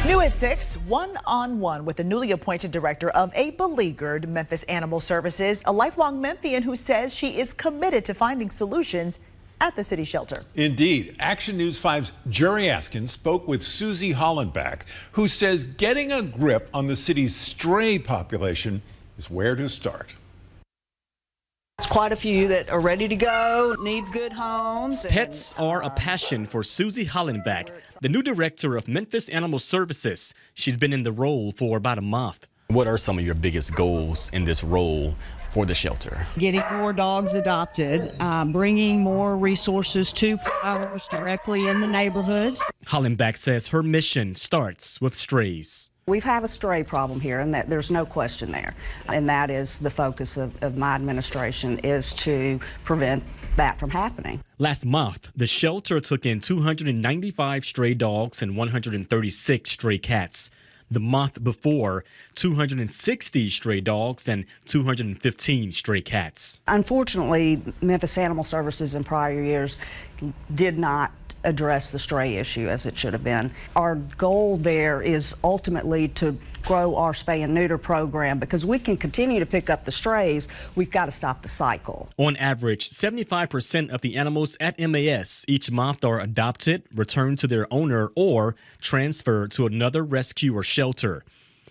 New at 6, one-on-one with the newly appointed director of a beleaguered Memphis Animal Services, a lifelong Memphian who says she is committed to finding solutions at the city shelter. Indeed. Action News 5's Jerry Askin spoke with Susie Hollenbach, who says getting a grip on the city's stray population is where to start. There's quite a few that are ready to go, need good homes. Pets are a passion for Susie Hollenbach, the new director of Memphis Animal Services. She's been in the role for about a month. What are some of your biggest goals in this role for the shelter? Getting more dogs adopted, bringing more resources to owners directly in the neighborhoods. Hollenbach says her mission starts with strays. We've had a stray problem here, and that there's no question there. And that is the focus of my administration, is to prevent that from happening. Last month, the shelter took in 295 stray dogs and 136 stray cats. The month before, 260 stray dogs and 215 stray cats. Unfortunately, Memphis Animal Services in prior years did not address the stray issue as it should have been. Our goal there is ultimately to grow our spay and neuter program, because we can continue to pick up the strays. We've got to stop the cycle. On average, 75% of the animals at MAS each month are adopted, returned to their owner, or transferred to another rescue or shelter.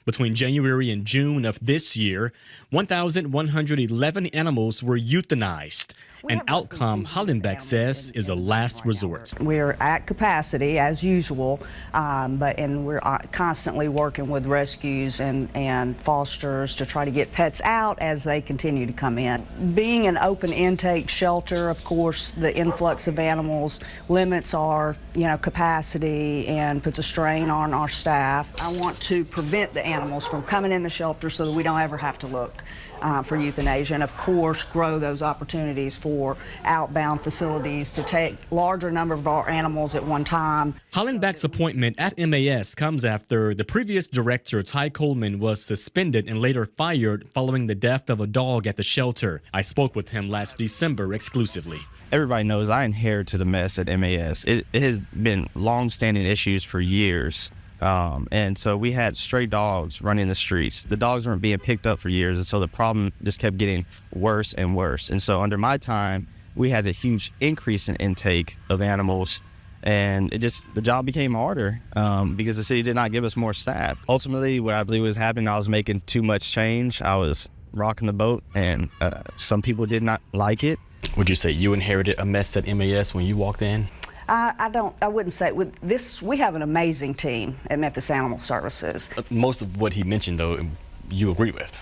Between January and June of this year, 1,111 animals were euthanized, an outcome Hollenbach says is a last resort. We're at capacity as usual, and we're constantly working with rescues and fosters to try to get pets out as they continue to come in. Being an open intake shelter, of course, the influx of animals limits our capacity and puts a strain on our staff. I want to prevent the animals from coming in the shelter so that we don't ever have to look for euthanasia, and of course grow those opportunities for outbound facilities to take larger number of our animals at one time. Hollenbach's appointment at MAS comes after the previous director, Ty Coleman, was suspended and later fired following the death of a dog at the shelter. I spoke with him last December exclusively. Everybody knows I inherited a mess at MAS. It has been long-standing issues for years. And so we had stray dogs running the streets. The dogs weren't being picked up for years, and so the problem just kept getting worse and worse. And so under my time, we had a huge increase in intake of animals, and the job became harder because the city did not give us more staff. Ultimately, what I believe was happening, I was making too much change. I was rocking the boat, and some people did not like it. Would you say you inherited a mess at MAS when you walked in? I wouldn't say. With this, we have an amazing team at Memphis Animal Services. Most of what he mentioned, though, you agree with?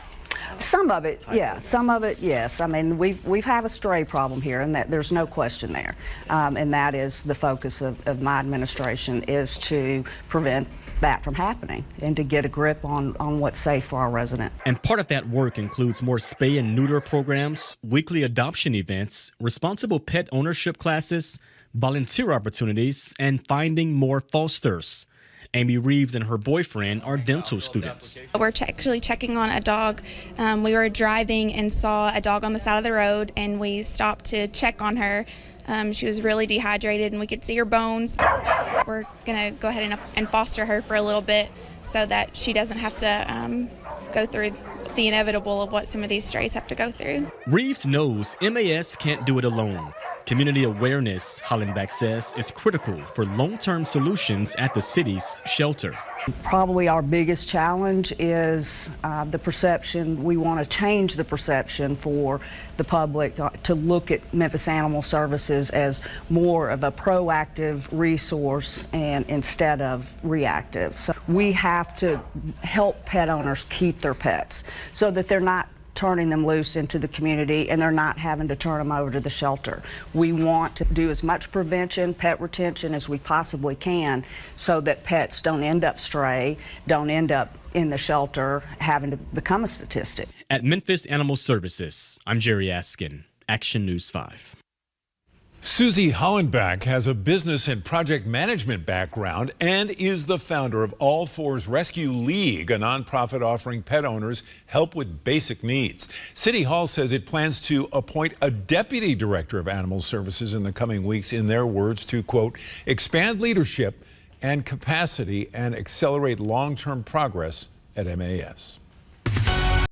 Some of it, yeah. Some of it, yes. I mean, we've had a stray problem here, and that there's no question there. And that is the focus of my administration, is to prevent that from happening and to get a grip on what's safe for our resident. And part of that work includes more spay and neuter programs, weekly adoption events, responsible pet ownership classes, volunteer opportunities, and finding more fosters. Amy Reeves and her boyfriend are dental students. We're actually checking on a dog. We were driving and saw a dog on the side of the road, and we stopped to check on her. She was really dehydrated, and we could see her bones. We're going to go ahead and foster her for a little bit so that she doesn't have to go through the inevitable of what some of these strays have to go through. Reeves knows MAS can't do it alone. Community awareness, Hollenbach says, is critical for long-term solutions at the city's shelter. Probably our biggest challenge is the perception. We want to change the perception for the public to look at Memphis Animal Services as more of a proactive resource and instead of reactive. So we have to help pet owners keep their pets so that they're not turning them loose into the community and they're not having to turn them over to the shelter. We want to do as much prevention, pet retention as we possibly can so that pets don't end up stray, don't end up in the shelter having to become a statistic. At Memphis Animal Services, I'm Jerry Askin, Action News 5. Susie Hollenbach has a business and project management background and is the founder of All Fours Rescue League, a nonprofit offering pet owners help with basic needs. City Hall says it plans to appoint a deputy director of animal services in the coming weeks, in their words, to, quote, expand leadership and capacity and accelerate long-term progress at MAS.